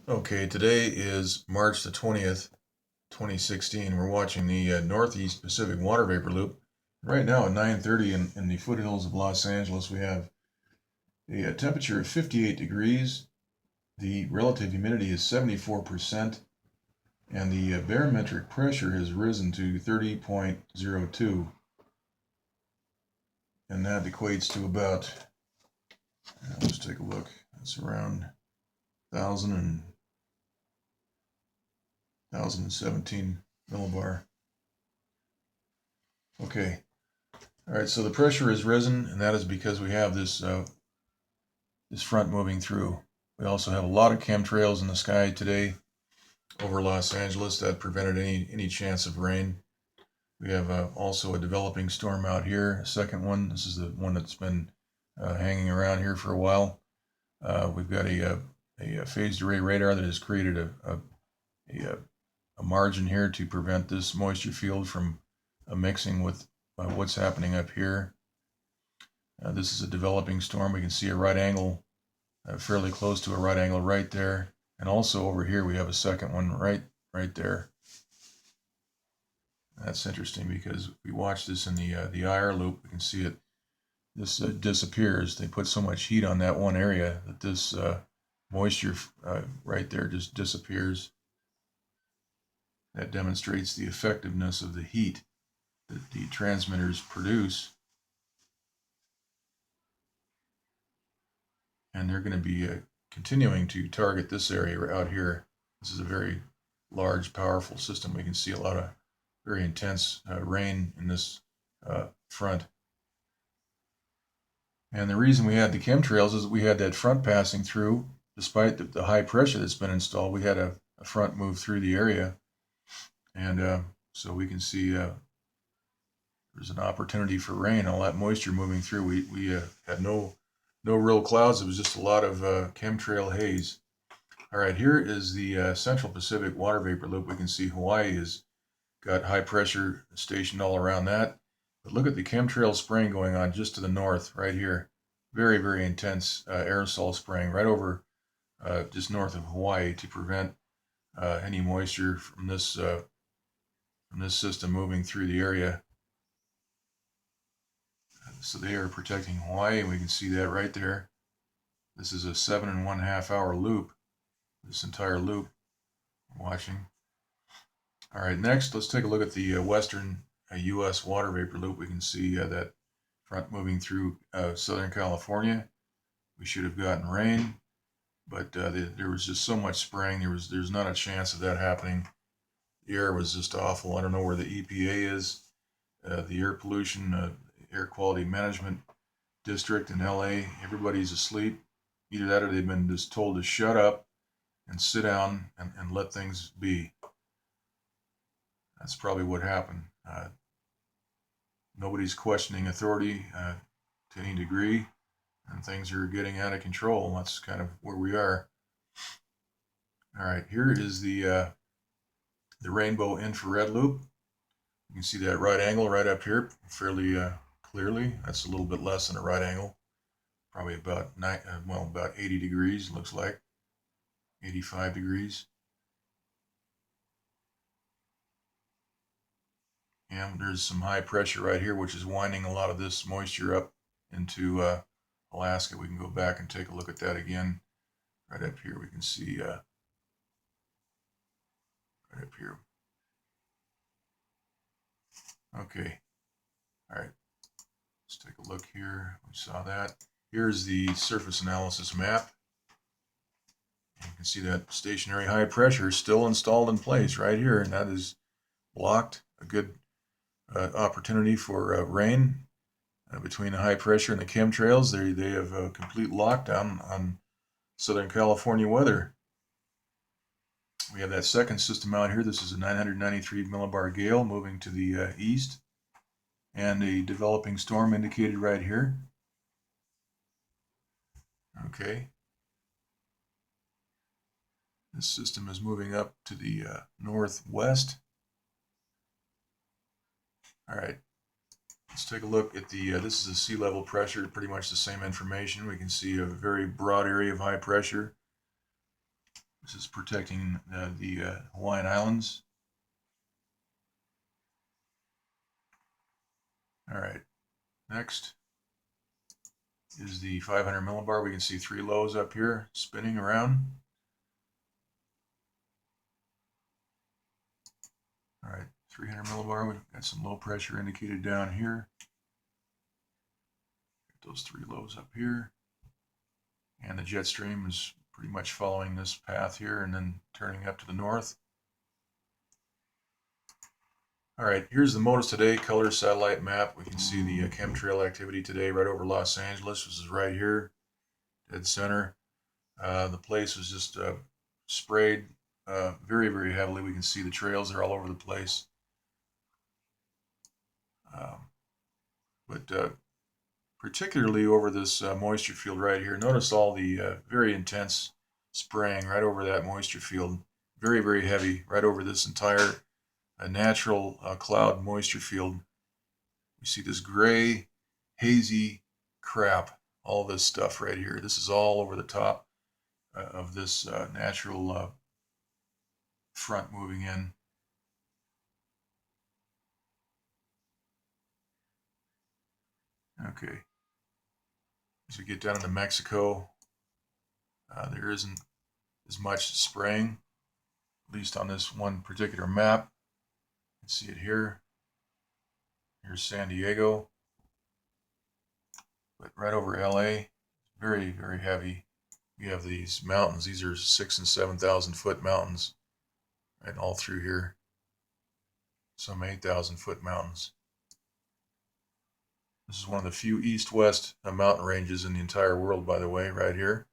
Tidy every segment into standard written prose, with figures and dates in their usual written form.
Okay, today is March the 20th, 2016. We're watching the Northeast Pacific Water Vapor Loop. Right now at 9:30 in the foothills of Los Angeles, we have a temperature of 58 degrees. The relative humidity is 74%, and the barometric pressure has risen to 30.02. And that equates to about, let's take a look, it's around 1,017 millibar. Okay. All right, so the pressure has risen, and that is because we have this front moving through. We also have a lot of chemtrails in the sky today over Los Angeles that prevented any chance of rain. We have also a developing storm out here, a second one. This is the one that's been hanging around here for a while. We've got a phased array radar that has created a margin here to prevent this moisture field from mixing with what's happening up here. This is a developing storm. We can see a right angle, fairly close to a right angle right there. And also over here we have a second one right there. That's interesting because if we watch this in the IR loop, we can see it. This disappears. They put so much heat on that one area that this moisture right there just disappears. That demonstrates the effectiveness of the heat that the transmitters produce. And they're going to be continuing to target this area out here. This is a very large, powerful system. We can see a lot of very intense rain in this front. And the reason we had the chemtrails is that we had that front passing through. Despite the high pressure that's been installed, we had a front move through the area. And so we can see there's an opportunity for rain. All that moisture moving through. We had no real clouds. It was just a lot of chemtrail haze. All right, here is the Central Pacific Water Vapor Loop. We can see Hawaii has got high pressure stationed all around that. But look at the chemtrail spraying going on just to the north, right here. Very, very intense aerosol spraying right over just north of Hawaii to prevent any moisture from this system moving through the area. So they are protecting Hawaii, and we can see that right there. This is a 7.5 hour loop, this entire loop I'm watching. All right, next let's take a look at the western U.S. water vapor loop. We can see that front moving through Southern California. We should have gotten rain, but there was just so much spraying. There's not a chance of that happening. The air was just awful. I don't know where the EPA is. The air pollution, air quality management district in LA, everybody's asleep. Either that or they've been just told to shut up and sit down and let things be. That's probably what happened. Nobody's questioning authority to any degree, and things are getting out of control. That's kind of where we are. All right, here is the rainbow infrared loop. You can see that right angle right up here fairly clearly. That's a little bit less than a right angle, probably about about 80 degrees. Looks like 85 degrees. And there's some high pressure right here, which is winding a lot of this moisture up into Alaska. We can go back and take a look at that again. Right up here, we can see right up here. Okay. All right. Let's take a look here. We saw that. Here's the surface analysis map. You can see that stationary high pressure is still installed in place right here, and that is blocked. A good opportunity for rain between the high pressure and the chemtrails. They have a complete lockdown on Southern California weather. We have that second system out here. This is a 993 millibar Gale moving to the east, and a developing storm indicated right here. Okay. This system is moving up to the northwest. All right. Let's take a look at the, this is the sea level pressure, pretty much the same information. We can see a very broad area of high pressure. This is protecting the Hawaiian Islands. All right, next is the 500 millibar. We can see 3 lows up here spinning around. All right, 300 millibar. We've got some low pressure indicated down here. Got those 3 lows up here. And the jet stream is pretty much following this path here and then turning up to the north. All right, here's the MODIS today color satellite map. We can see the chemtrail activity today right over Los Angeles. This is right here, dead center. The place was just sprayed very, very heavily. We can see the trails are all over the place. But particularly over this moisture field right here, notice all the very intense spraying right over that moisture field. Very, very heavy right over this entire natural cloud moisture field. We see this gray, hazy crap, all this stuff right here. This is all over the top of this natural front moving in. Okay. As we get down into Mexico, there isn't as much spraying, at least on this one particular map. You can see it here. Here's San Diego. But right over LA, very, very heavy. We have these mountains. These are 6,000 and 7,000 foot mountains, right all through here. Some 8,000 foot mountains. This is one of the few east-west mountain ranges in the entire world, by the way, right here.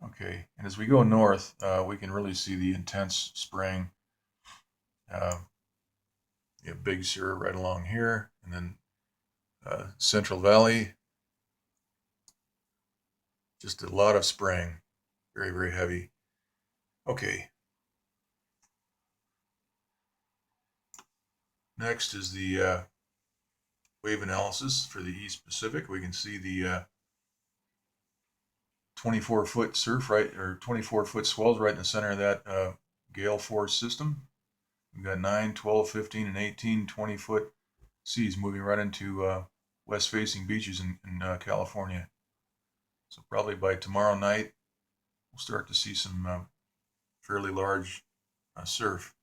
Okay, and as we go north, we can really see the intense spraying. You have Big Sur right along here, and then Central Valley. Just a lot of spraying, very, very heavy. Okay. Next is the wave analysis for the East Pacific. We can see the 24-foot surf right, or 24-foot swells right in the center of that Gale force system. We've got 9, 12, 15, and 18 20-foot seas moving right into west-facing beaches in California. So probably by tomorrow night, we'll start to see some fairly large surf.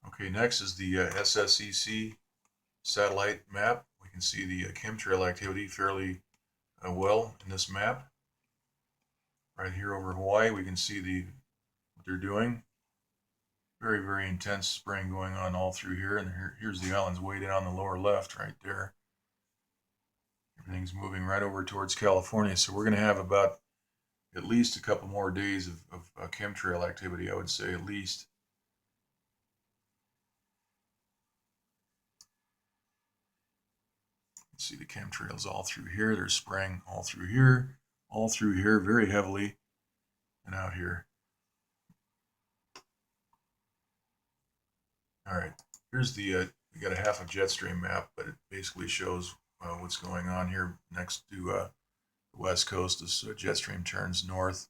Okay, next is the SSEC satellite map. We can see the chemtrail activity fairly well in this map. Right here over Hawaii, we can see what they're doing. Very, very intense spraying going on all through here. And here's the islands way down the lower left right there. Everything's moving right over towards California. So we're going to have about at least a couple more days of chemtrail activity, I would say, at least. See the chemtrails all through here. They're spraying all through here, very heavily, and out here. All right, here's the, we got a half a jet stream map, but it basically shows what's going on here next to the west coast. This jet stream turns north.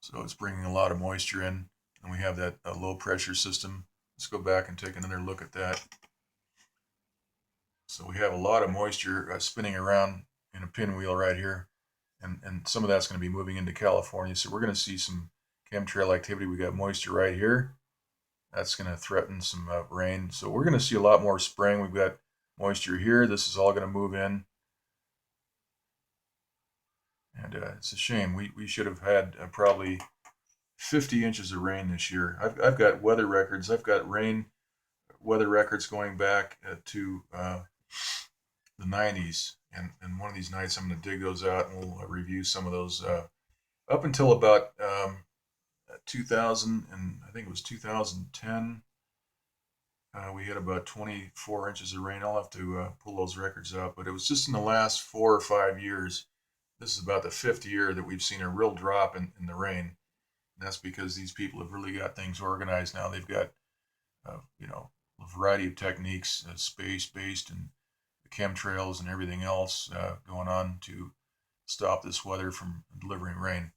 So it's bringing a lot of moisture in, and we have that low pressure system. Let's go back and take another look at that. So we have a lot of moisture spinning around in a pinwheel right here, and some of that's going to be moving into California. So we're going to see some chemtrail activity. We got moisture right here. That's going to threaten some rain. So we're going to see a lot more spraying. We've got moisture here. This is all going to move in. And it's a shame. We should have had probably 50 inches of rain this year. I've got weather records. I've got rain weather records going back to the 90s. And one of these nights I'm going to dig those out and we'll review some of those. Up until about 2000, and I think it was 2010, we had about 24 inches of rain. I'll have to pull those records out. But it was just in the last 4 or 5 years. This is about the 5th year that we've seen a real drop in the rain. And that's because these people have really got things organized now. They've got, you know, a variety of techniques, space-based and chemtrails and everything else going on to stop this weather from delivering rain.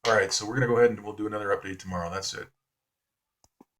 All right, so we're going to go ahead and we'll do another update tomorrow. That's it.